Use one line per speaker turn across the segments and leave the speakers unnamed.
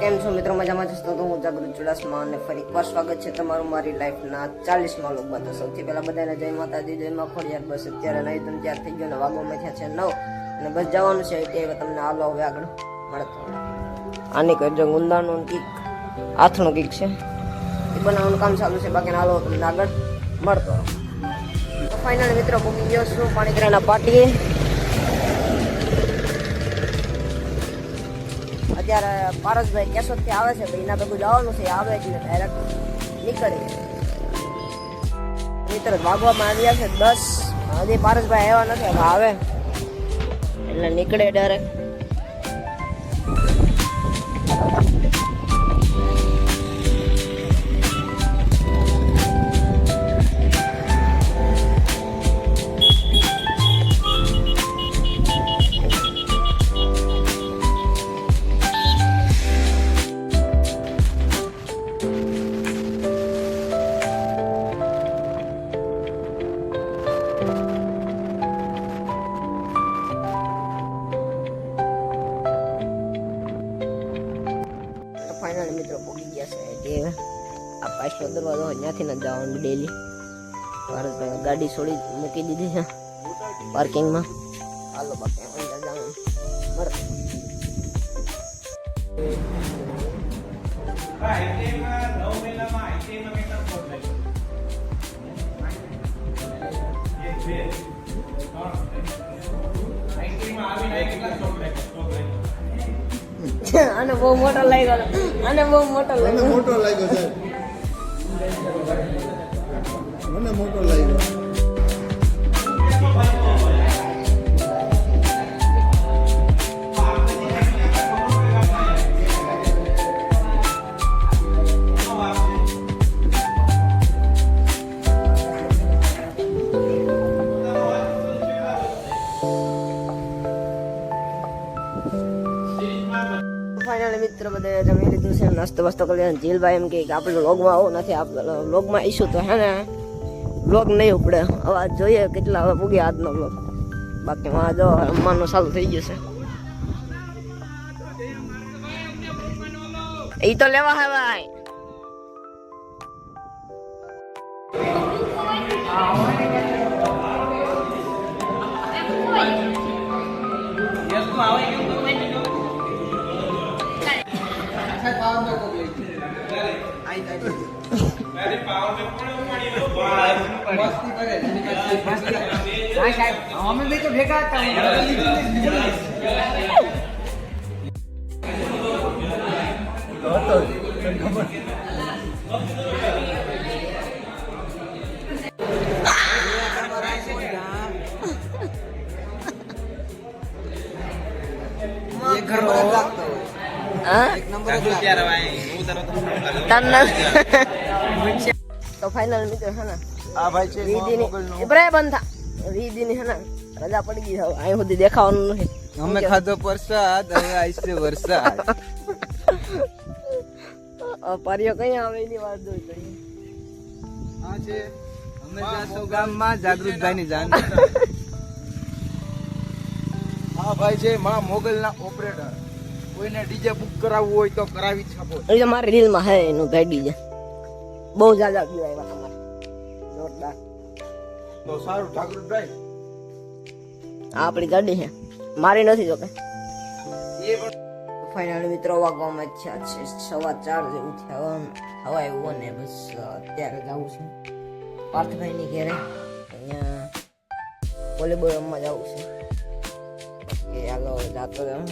કેમ છો મિત્રો? મજામાં છો? તો હું જાગૃત ચુડાસમા અને ફરી એકવાર સ્વાગત છે તમારું મારી લાઈફના 40મા વ્લોગમાં. તો સૌથી પહેલા બધાને જય માતાજી, જય માં ખોડિયાર. બસ અત્યારે નહીં તમે ત્યાર થઈ ગયો ને વાગોમાં થયા છે 9 અને બસ જવાનું છે એટલે તમને હાલો હવે આગળ મળતો. આની કરજો ગુંદાનું કીક હાથનું કીક છે એ બનાવવાનું કામ ચાલુ છે, બાકી હાલો તમને આગળ મળતો. તો ફાઇનલ મિત્રો પૂકી ગયો છું પાણીગ્રાના પાટીએ. અત્યારે પારસભાઈ કેશોદથી આવે છે, એના ભેગું જવાનું છે. આવે એટલે ડાયરેક્ટ નીકળી મિત્ર ભાગવામાં આવ્યા છે 10. હજી પારસભાઈ આવ્યા નથી, હવે આવે એટલે નીકળે ડાયરેક્ટ. ફાઇનલ મિત્રો પહોંચી ગયા છે એટલે આ પાછલો દરવાજો ત્યાંથી ન જવાનું ડેલી. ભારતભાઈ ગાડી છોડી મૂકી દીધી છે પાર્કિંગમાં. હાલો બાકી અંદર જવાનું આને બહુ મોટો લાગ્યો, આને બહુ મોટો લાગ્યો,
મોટો લાગ્યો સાહેબ, મને મોટો લાગ્યો.
ફાઇનલ મિત્રો બધે જમી લીધું છે, નાસ્તો વાસ્તો કરી લીધો. જીલભાઈ એમ કે આપણે વ્લોગમાં આવું નથી, આપણે વ્લોગમાં આવીશું તો હે ને વ્લોગ નહીં ઉપડે. હવે જોઈએ કેટલા હવે પૂગ્યા આજનો વ્લોગ. બાકી માં જો રમવાનું ચાલુ થઈ ગયું છે. એ તો લેવા હે ભાઈ. તો ફાઇનલ મિત્રો હે ને
આ ભાઈ છે
રીદીની બ્રે બંધા રીદીની હે ને રજા પડી ગઈ. હવે અહીં સુધી દેખાવાનું નથી.
અમે ખાધો પ્રસાદ, હવે આઈસે વરસાદ.
પરિયો કઈ આવે એની વાત જોઈ લઈએ.
હા છે અમે જાસો ગામમાં જાગૃતભાઈ ની જાન. હા ભાઈ છે માં મોગલના ઓપરેટર. કોઈને ડીજે બુક કરાવવું હોય તો કરાવી શકો.
એ તો મારી રીલમાં હે એનું ભાઈ ડીજે બહુ જાજા વ્યૂ આવ્યા તમારે જોરદાર.
તો સારું જાગૃતભાઈ,
આ આપણી ગાડી છે, મારી નથી જોકે.
એ પણ
ફાઇનલ મિત્રો વાગવામાં છે 4:15 જેવું થયા. હવા એવું ને બસ અત્યારે જવું છે પાર્થભાઈ ની ઘેરે. અહીંયા વોલીબોલ રમવા જવું છે. બાકી હાલો જાતો જાઉં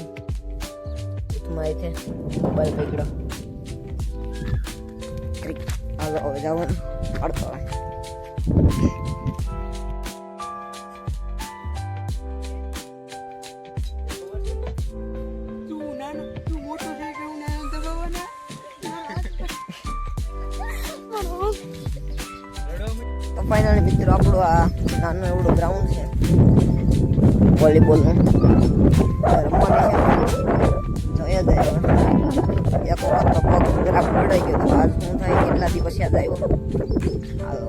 મારી છે મોબાઈલ પકડો. હાલો હવે જવાનું અડતો તો ફાઇનલી મિત્રો આપણું આ નાનું એવડું ગ્રાઉન્ડ છે વોલીબોલનું રમવાની છે. જોઈએ તો એક વાર તો પગ જરાક પડાઈ ગયો. આજ શું થાય કેટલા દિવસ યાદ આવ્યો. હાલો